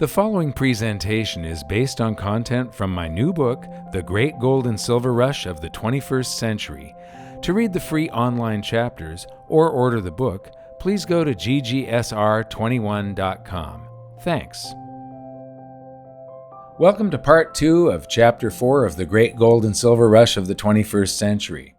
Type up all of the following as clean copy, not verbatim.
The following presentation is based on content from my new book, The Great Gold and Silver Rush of the 21st Century. To read the free online chapters or order the book, please go to ggsr21.com. Thanks. Welcome to Part 2 of Chapter 4 of The Great Gold and Silver Rush of the 21st Century.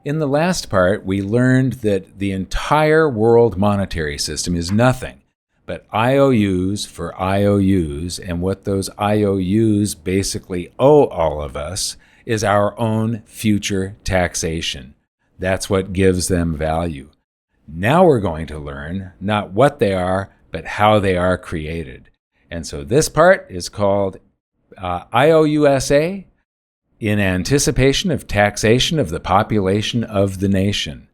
In the last part, we learned that the entire world monetary system is nothing but IOUs for IOUs, and what those IOUs basically owe all of us is our own future taxation. That's what gives them value. Now we're going to learn not what they are, but how they are created. And so this part is called IOUSA, in anticipation of taxation of the population of the nation.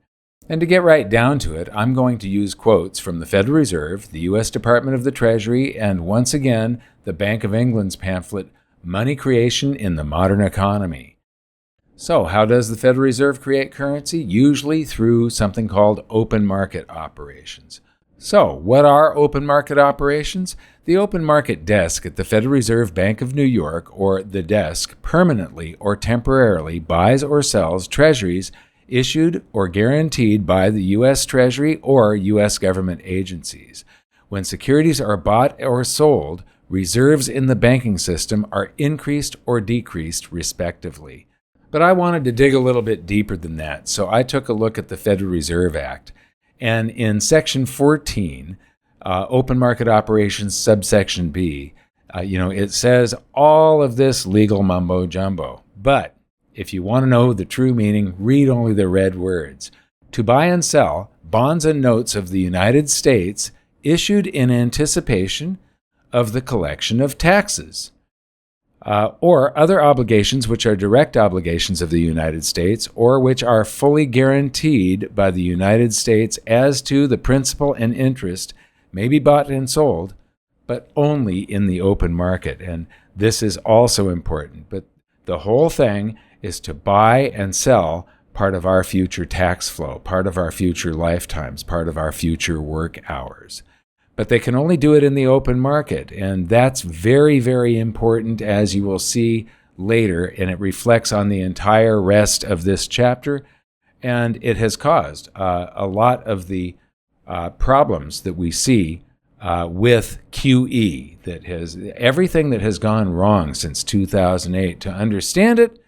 And to get right down to it, I'm going to use quotes from the Federal Reserve, the U.S. Department of the Treasury, and once again, the Bank of England's pamphlet, Money Creation in the Modern Economy. So, how does the Federal Reserve create currency? Usually through something called open market operations. So, what are open market operations? The open market desk at the Federal Reserve Bank of New York, or the desk, permanently or temporarily buys or sells treasuries issued or guaranteed by the U.S. Treasury or U.S. government agencies. When securities are bought or sold, reserves in the banking system are increased or decreased respectively. But I wanted to dig a little bit deeper than that, so I took a look at the Federal Reserve Act. And in Section 14, Open Market Operations, subsection B, it says all of this legal mumbo-jumbo. But if you want to know the true meaning, read only the red words. To buy and sell bonds and notes of the United States issued in anticipation of the collection of taxes, or other obligations which are direct obligations of the United States, or which are fully guaranteed by the United States as to the principal and interest, may be bought and sold, but only in the open market. And this is also important. But the whole thing is to buy and sell part of our future tax flow, part of our future lifetimes, part of our future work hours. But they can only do it in the open market, and that's very, very important, as you will see later, and it reflects on the entire rest of this chapter, and it has caused a lot of the problems that we see with QE, everything that has gone wrong since 2008. To understand it,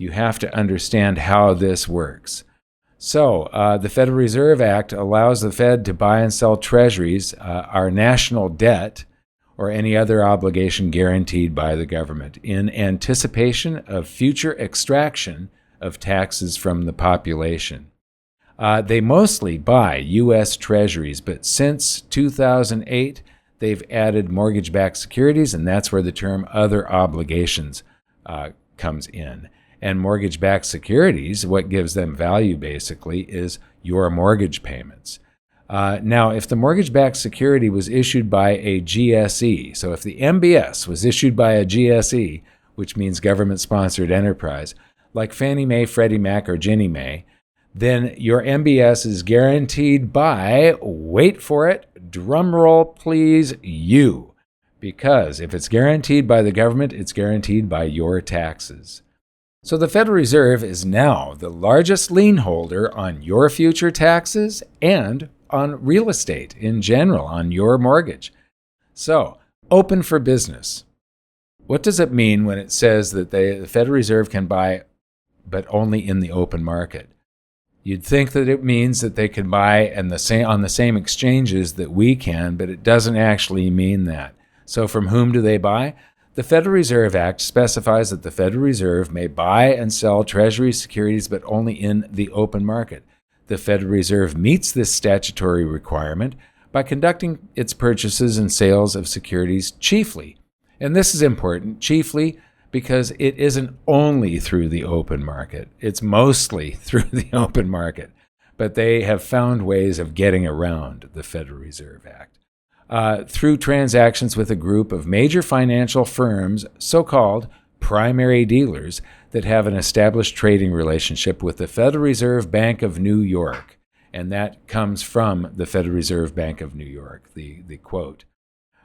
you have to understand how this works. So, the Federal Reserve Act allows the Fed to buy and sell treasuries, our national debt, or any other obligation guaranteed by the government, in anticipation of future extraction of taxes from the population. They mostly buy U.S. treasuries, but since 2008, they've added mortgage-backed securities, and that's where the term other obligations comes in. And mortgage-backed securities, what gives them value basically is your mortgage payments. Now, if the mortgage-backed security was issued by a GSE, so if the MBS was issued by a GSE, which means government-sponsored enterprise, like Fannie Mae, Freddie Mac, or Ginnie Mae, then your MBS is guaranteed by, wait for it, drum roll please, you. Because if it's guaranteed by the government, it's guaranteed by your taxes. So the Federal Reserve is now the largest lien holder on your future taxes and on real estate in general, on your mortgage. So, open for business. What does it mean when it says that the Federal Reserve can buy, but only in the open market? You'd think that it means that they can buy on the same exchanges that we can, but it doesn't actually mean that. So from whom do they buy? The Federal Reserve Act specifies that the Federal Reserve may buy and sell Treasury securities, but only in the open market. The Federal Reserve meets this statutory requirement by conducting its purchases and sales of securities chiefly. And this is important, chiefly because it isn't only through the open market. It's mostly through the open market. But they have found ways of getting around the Federal Reserve Act. Through transactions with a group of major financial firms, so-called primary dealers, that have an established trading relationship with the Federal Reserve Bank of New York. And that comes from the Federal Reserve Bank of New York, the quote.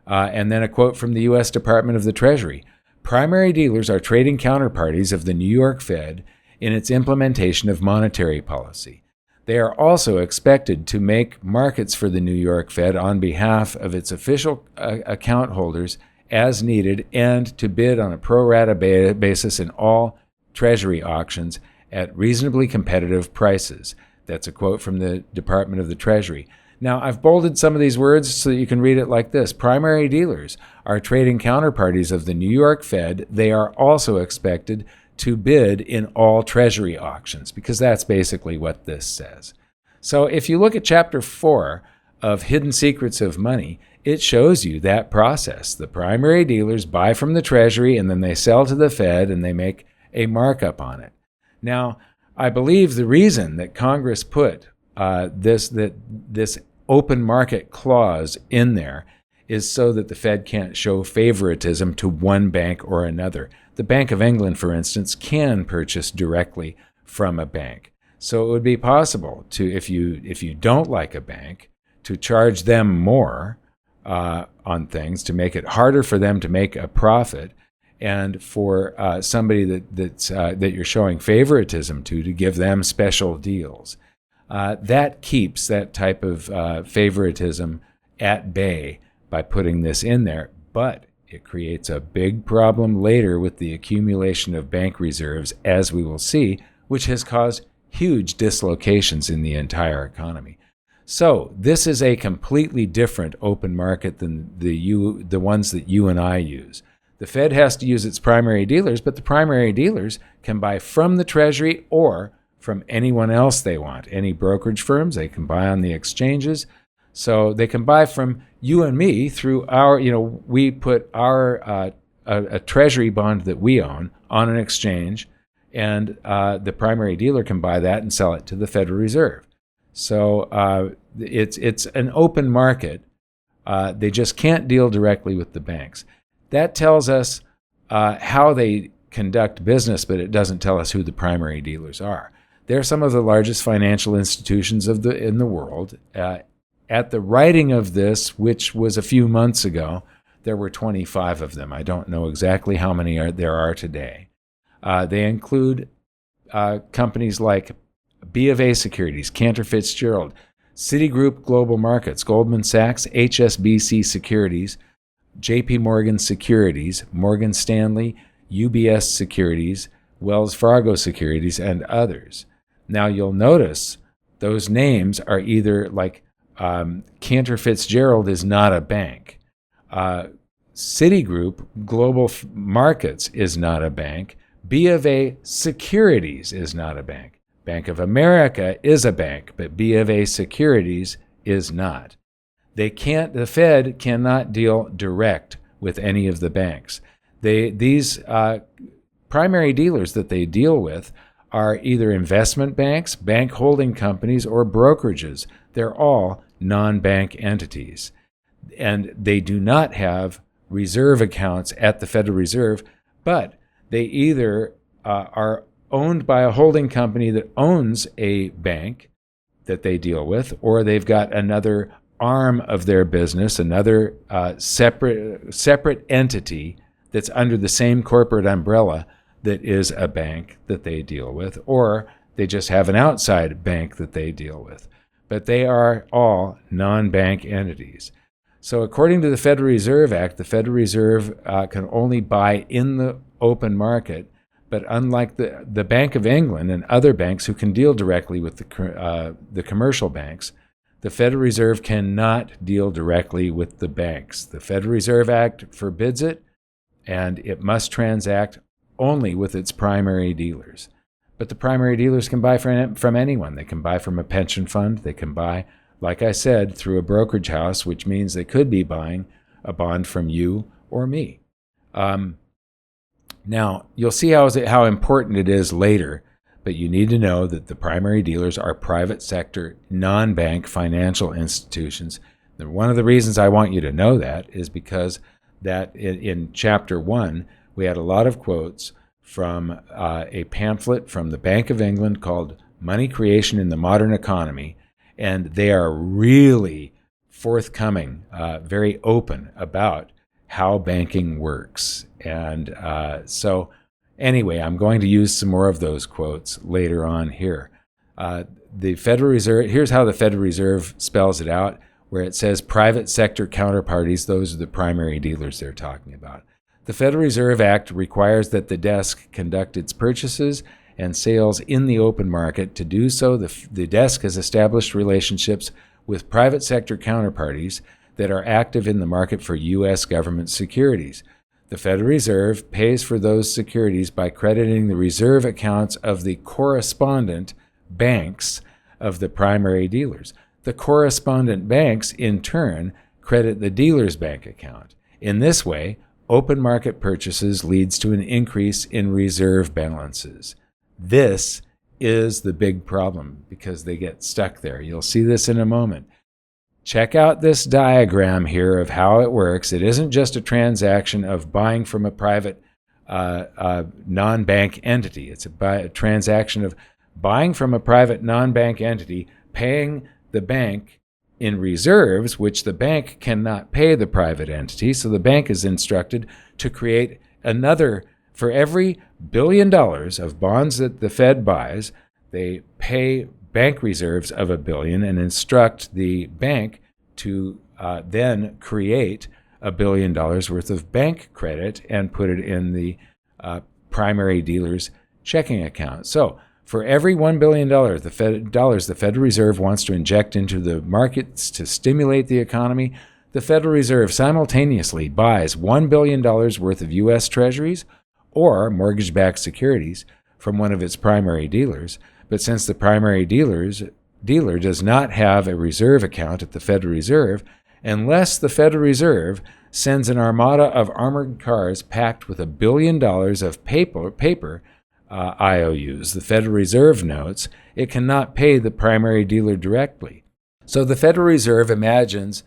And then a quote from the U.S. Department of the Treasury. Primary dealers are trading counterparties of the New York Fed in its implementation of monetary policy. They are also expected to make markets for the New York Fed on behalf of its official account holders as needed and to bid on a pro rata basis in all Treasury auctions at reasonably competitive prices. That's a quote from the Department of the Treasury. Now, I've bolded some of these words so that you can read it like this. Primary dealers are trading counterparties of the New York Fed. They are also expected to bid in all Treasury auctions, because that's basically what this says. So if you look at Chapter 4 of Hidden Secrets of Money, it shows you that process. The primary dealers buy from the Treasury, and then they sell to the Fed, and they make a markup on it. Now, I believe the reason that Congress put this open market clause in there is so that the Fed can't show favoritism to one bank or another. The Bank of England, for instance, can purchase directly from a bank. So it would be possible to, if you don't like a bank, to charge them more on things, to make it harder for them to make a profit, and for somebody that you're showing favoritism to give them special deals. That keeps that type of favoritism at bay by putting this in there, but it creates a big problem later with the accumulation of bank reserves, as we will see, which has caused huge dislocations in the entire economy. So this is a completely different open market than the ones that you and I use. The Fed has to use its primary dealers, but the primary dealers can buy from the Treasury or from anyone else they want. Any brokerage firms, they can buy on the exchanges. So they can buy from you and me through our, we put our a Treasury bond that we own on an exchange, and the primary dealer can buy that and sell it to the Federal Reserve. So it's an open market. They just can't deal directly with the banks. That tells us how they conduct business, but it doesn't tell us who the primary dealers are. They're some of the largest financial institutions in the world. At the writing of this, which was a few months ago, there were 25 of them. I don't know exactly how many there are today. They include companies like B of A Securities, Cantor Fitzgerald, Citigroup Global Markets, Goldman Sachs, HSBC Securities, JP Morgan Securities, Morgan Stanley, UBS Securities, Wells Fargo Securities, and others. Now you'll notice those names are either like Cantor Fitzgerald is not a bank. Citigroup Global Markets is not a bank. B of A Securities is not a bank. Bank of America is a bank, but B of A Securities is not. The Fed cannot deal direct with any of the banks. These primary dealers that they deal with are either investment banks, bank holding companies, or brokerages. They're all non-bank entities. And they do not have reserve accounts at the Federal Reserve, but they either are owned by a holding company that owns a bank that they deal with, or they've got another arm of their business, another separate entity that's under the same corporate umbrella that is a bank that they deal with, or they just have an outside bank that they deal with. But they are all non-bank entities. So according to the Federal Reserve Act, the Federal Reserve can only buy in the open market, but unlike the Bank of England and other banks who can deal directly with the commercial banks, the Federal Reserve cannot deal directly with the banks. The Federal Reserve Act forbids it, and it must transact only with its primary dealers. But the primary dealers can buy from anyone. They can buy from a pension fund. They can buy, like I said, through a brokerage house, which means they could be buying a bond from you or me. Now, you'll see how important it is later, but you need to know that the primary dealers are private sector, non-bank financial institutions. And one of the reasons I want you to know that is because that in Chapter 1, we had a lot of quotes from a pamphlet from the Bank of England called Money Creation in the Modern Economy, and they are really forthcoming, very open about how banking works. And so anyway, I'm going to use some more of those quotes later on here. The Federal Reserve, here's how the Federal Reserve spells it out, where it says private sector counterparties, those are the primary dealers they're talking about. The Federal Reserve Act requires that the desk conduct its purchases and sales in the open market. To do so, the desk has established relationships with private sector counterparties that are active in the market for U.S. government securities. The Federal Reserve pays for those securities by crediting the reserve accounts of the correspondent banks of the primary dealers. The correspondent banks, in turn, credit the dealer's bank account. In this way, open market purchases leads to an increase in reserve balances. This is the big problem because they get stuck there. You'll see this in a moment. Check out this diagram here of how it works. It isn't just a transaction of buying from a private non-bank entity. It's a transaction of buying from a private non-bank entity, paying the bank in reserves, which the bank cannot pay the private entity. So the bank is instructed to create another, for every $1 billion of bonds that the Fed buys, they pay bank reserves of $1 billion and instruct the bank to then create $1 billion worth of bank credit and put it in the primary dealer's checking account. So for every $1 billion the Federal Reserve wants to inject into the markets to stimulate the economy, the Federal Reserve simultaneously buys $1 billion worth of U.S. Treasuries or mortgage-backed securities from one of its primary dealers. But since the primary dealer does not have a reserve account at the Federal Reserve, unless the Federal Reserve sends an armada of armored cars packed with $1 billion of paper IOUs, the Federal Reserve notes, it cannot pay the primary dealer directly. So the Federal Reserve imagines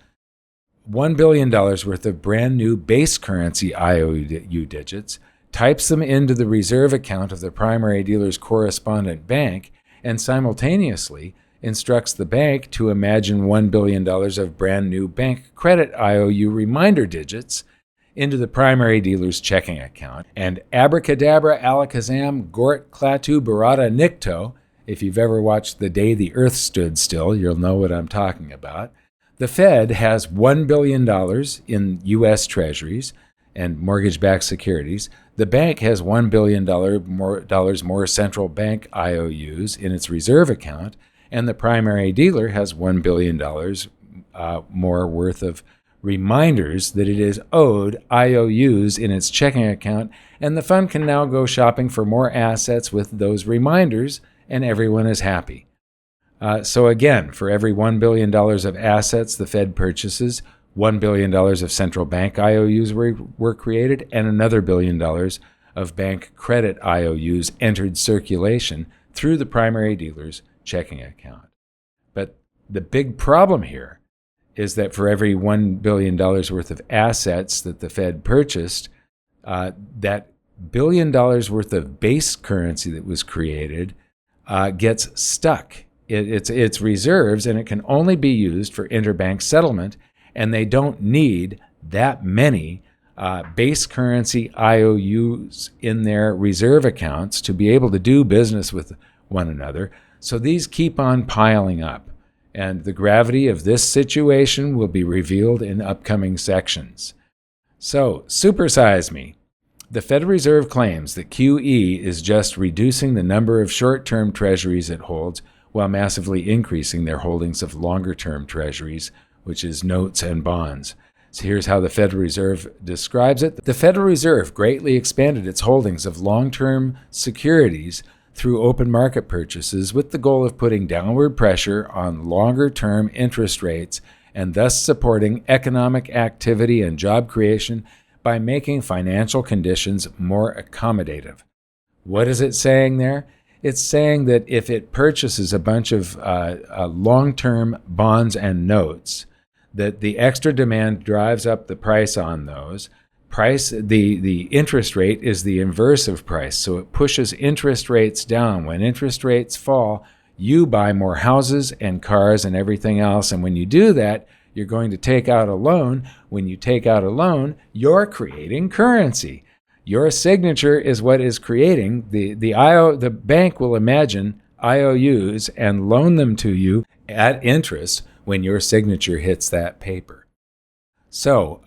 $1 billion worth of brand new base currency IOU digits, types them into the reserve account of the primary dealer's correspondent bank, and simultaneously instructs the bank to imagine $1 billion of brand new bank credit IOU reminder digits into the primary dealer's checking account. And abracadabra, alakazam, gort, klaatu, barada, nikto, if you've ever watched The Day the Earth Stood Still, you'll know what I'm talking about. The Fed has $1 billion in U.S. Treasuries and mortgage-backed securities. The bank has $1 billion more central bank IOUs in its reserve account, and the primary dealer has $1 billion more worth of reminders that it is owed IOUs in its checking account, and the fund can now go shopping for more assets with those reminders, and everyone is happy. So again, for every $1 billion of assets the Fed purchases, $1 billion of central bank IOUs were created, and another $1 billion of bank credit IOUs entered circulation through the primary dealer's checking account. But the big problem here is that for every $1 billion worth of assets that the Fed purchased, that $1 billion worth of base currency that was created gets stuck. It's reserves, and it can only be used for interbank settlement, and they don't need that many base currency IOUs in their reserve accounts to be able to do business with one another. So these keep on piling up, and the gravity of this situation will be revealed in upcoming sections. So, supersize me. The Federal Reserve claims that QE is just reducing the number of short-term treasuries it holds while massively increasing their holdings of longer-term treasuries, which is notes and bonds. So here's how the Federal Reserve describes it. The Federal Reserve greatly expanded its holdings of long-term securities through open market purchases with the goal of putting downward pressure on longer-term interest rates and thus supporting economic activity and job creation by making financial conditions more accommodative. What is it saying there? It's saying that if it purchases a bunch of long-term bonds and notes, that the extra demand drives up the price on those. The interest rate is the inverse of price, so it pushes interest rates down. When interest rates fall, you buy more houses and cars and everything else, and when you do that, you're going to take out a loan. When you take out a loan, you're creating currency. Your signature is what is creating. The bank will imagine IOUs and loan them to you at interest when your signature hits that paper. So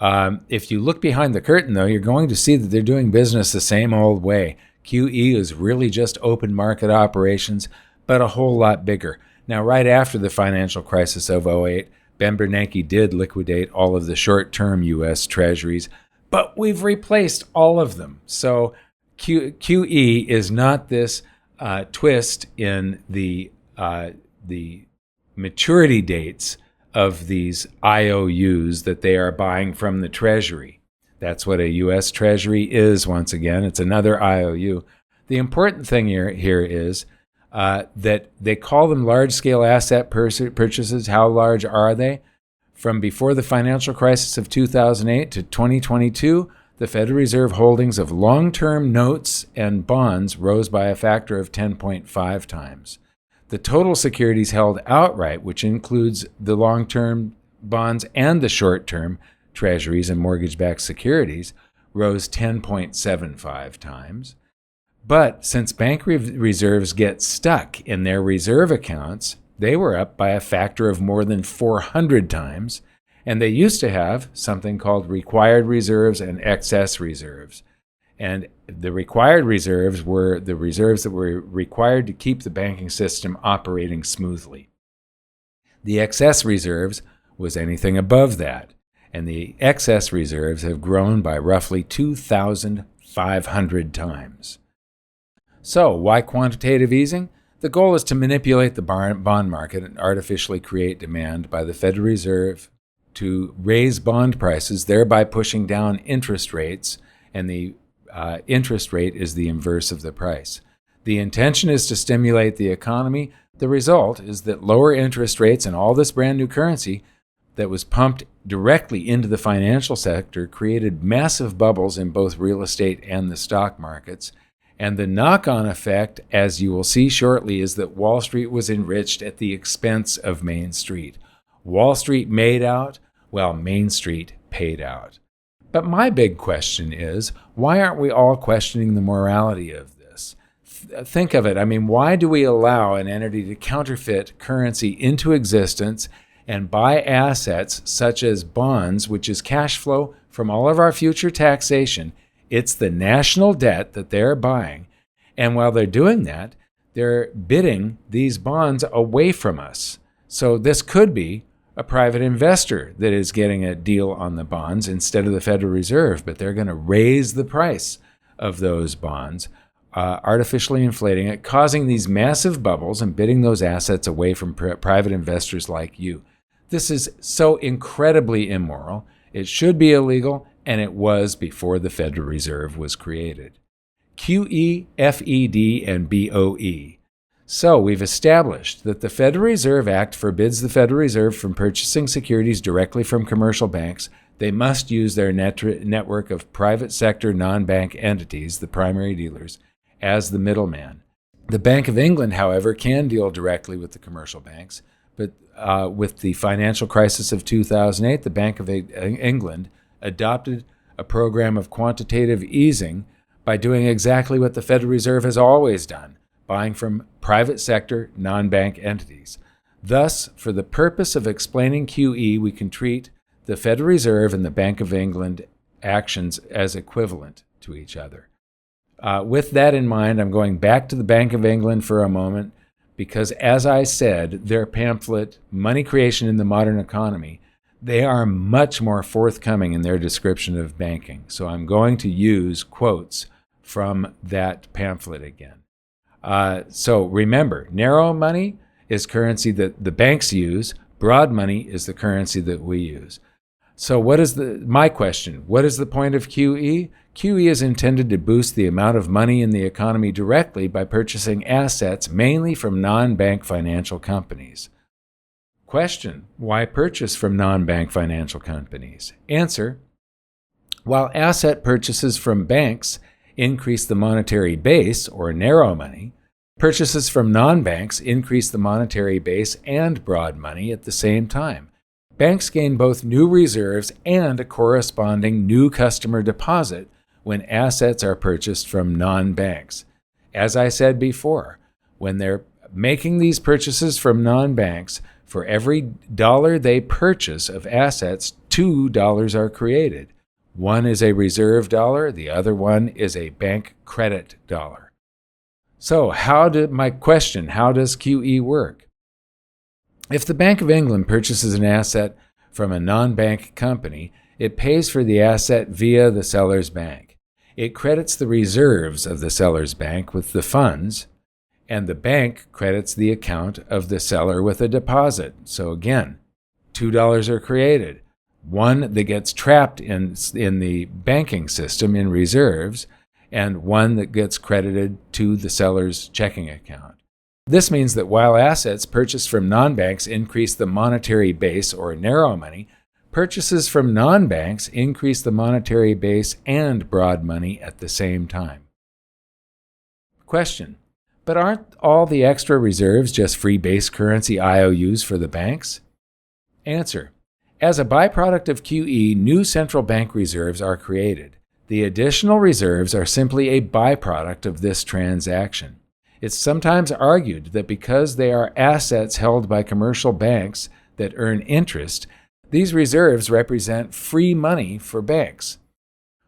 if you look behind the curtain, though, you're going to see that they're doing business the same old way. QE is really just open market operations, but a whole lot bigger. Now, right after the financial crisis of 2008, Ben Bernanke did liquidate all of the short-term U.S. treasuries, but we've replaced all of them. So QE is not this twist in the maturity dates of these IOUs that they are buying from the Treasury. That's what a U.S. Treasury is, once again. It's another IOU. The important thing here is that they call them large-scale asset purchases. How large are they? From before the financial crisis of 2008 to 2022, the Federal Reserve holdings of long-term notes and bonds rose by a factor of 10.5 times. The total securities held outright, which includes the long-term bonds and the short-term treasuries and mortgage-backed securities, rose 10.75 times. But since bank reserves get stuck in their reserve accounts, they were up by a factor of more than 400 times, and they used to have something called required reserves and excess reserves. And the required reserves were the reserves that were required to keep the banking system operating smoothly. The excess reserves was anything above that, and the excess reserves have grown by roughly 2,500 times. So, why quantitative easing? The goal is to manipulate the bond market and artificially create demand by the Federal Reserve to raise bond prices, thereby pushing down interest rates, and the interest rate is the inverse of the price. The intention is to stimulate the economy. The result is that lower interest rates and all this brand new currency that was pumped directly into the financial sector created massive bubbles in both real estate and the stock markets. And the knock-on effect, as you will see shortly, is that Wall Street was enriched at the expense of Main Street. Wall Street made out, while Main Street paid out. But my big question is, why aren't we all questioning the morality of this? Think of it. I mean, why do we allow an entity to counterfeit currency into existence and buy assets such as bonds, which is cash flow from all of our future taxation? It's the national debt that they're buying. And while they're doing that, they're bidding these bonds away from us. So this could be a private investor that is getting a deal on the bonds instead of the Federal Reserve, but they're going to raise the price of those bonds, artificially inflating it, causing these massive bubbles and bidding those assets away from private investors like you. This is so incredibly immoral. It should be illegal, and it was before the Federal Reserve was created. QE, FED, and BOE. So we've established that the Federal Reserve Act forbids the Federal Reserve from purchasing securities directly from commercial banks. They must use their network of private sector non-bank entities, the primary dealers, as the middleman. The Bank of England, however, can deal directly with the commercial banks, but with the financial crisis of 2008, the Bank of England adopted a program of quantitative easing by doing exactly what the Federal Reserve has always done, buying from private sector, non-bank entities. Thus, for the purpose of explaining QE, we can treat the Federal Reserve and the Bank of England actions as equivalent to each other. With that in mind, I'm going back to the Bank of England for a moment because, as I said, their pamphlet, Money Creation in the Modern Economy, they are much more forthcoming in their description of banking. So I'm going to use quotes from that pamphlet again. So remember, narrow money is currency that the banks use. Broad money is the currency that we use. So my question, what is the point of QE? QE is intended to boost the amount of money in the economy directly by purchasing assets mainly from non-bank financial companies. Question, why purchase from non-bank financial companies? Answer, while asset purchases from banks increase the monetary base, or narrow money, purchases from non-banks increase the monetary base and broad money at the same time. banks gain both new reserves and a corresponding new customer deposit when assets are purchased from non-banks. As I said before, when they're making these purchases from non-banks, for every dollar they purchase of assets, $2 are created. One is a reserve dollar, the other one is a bank credit dollar. So my question, how does QE work? If the Bank of England purchases an asset from a non-bank company, it pays for the asset via the seller's bank. It credits the reserves of the seller's bank with the funds, and the bank credits the account of the seller with a deposit. So again, $2 are created. One that gets trapped in the banking system in reserves, and one that gets credited to the seller's checking account. This means that while assets purchased from non-banks increase the monetary base or narrow money, purchases from non-banks increase the monetary base and broad money at the same time. Question: but aren't all the extra reserves just free base currency IOUs for the banks? Answer: as a byproduct of QE, new central bank reserves are created. The additional reserves are simply a byproduct of this transaction. It's sometimes argued that because they are assets held by commercial banks that earn interest, these reserves represent free money for banks.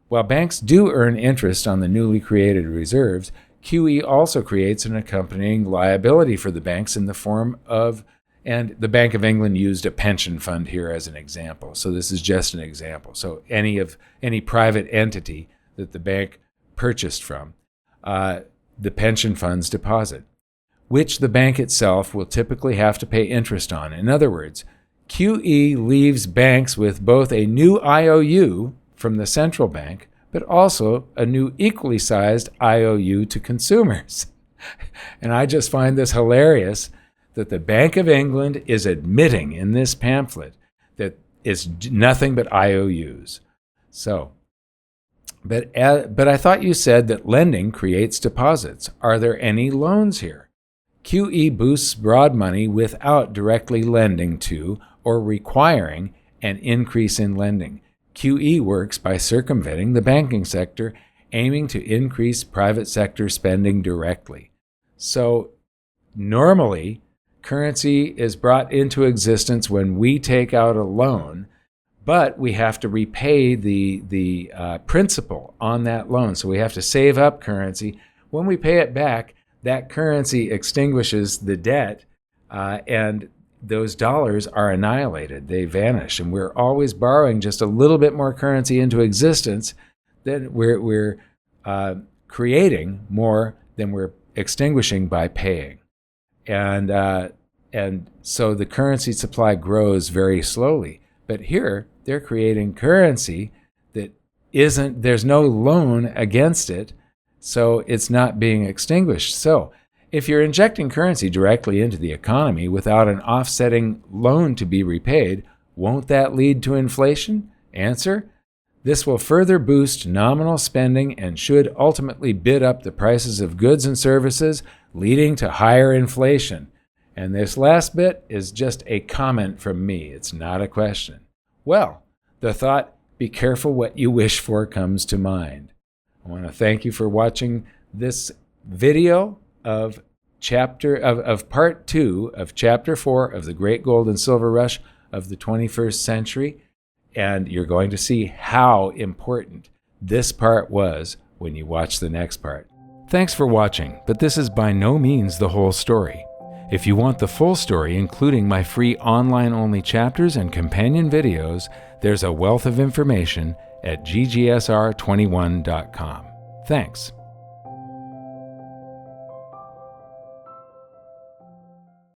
While banks do earn interest on the newly created reserves, QE also creates an accompanying liability for the banks in the form of, and the Bank of England used a pension fund here as an example. So this is just an example. So any private entity that the bank purchased from, the pension fund's deposit, which the bank itself will typically have to pay interest on. In other words, QE leaves banks with both a new IOU from the central bank, but also a new equally sized IOU to consumers. And I just find this hilarious that the Bank of England is admitting in this pamphlet that it's nothing but IOUs. So, but I thought you said that lending creates deposits. Are there any loans here? QE boosts broad money without directly lending to or requiring an increase in lending. QE works by circumventing the banking sector, aiming to increase private sector spending directly. So normally, currency is brought into existence when we take out a loan, but we have to repay the principal on that loan. So we have to save up currency. When we pay it back, that currency extinguishes the debt, and those dollars are annihilated. They vanish, and we're always borrowing just a little bit more currency into existence. Then we're creating more than we're extinguishing by paying. And so the currency supply grows very slowly. But here, they're creating currency that there's no loan against it, so it's not being extinguished. So if you're injecting currency directly into the economy without an offsetting loan to be repaid, won't that lead to inflation? Answer: this will further boost nominal spending and should ultimately bid up the prices of goods and services, leading to higher inflation. And this last bit is just a comment from me. It's not a question. Well, the thought, be careful what you wish for, comes to mind. I want to thank you for watching this video of part 2 of Chapter 4 of the Great Gold and Silver Rush of the 21st century. And you're going to see how important this part was when you watch the next part. Thanks for watching, but this is by no means the whole story. If you want the full story, including my free online-only chapters and companion videos, there's a wealth of information at ggsr21.com. Thanks.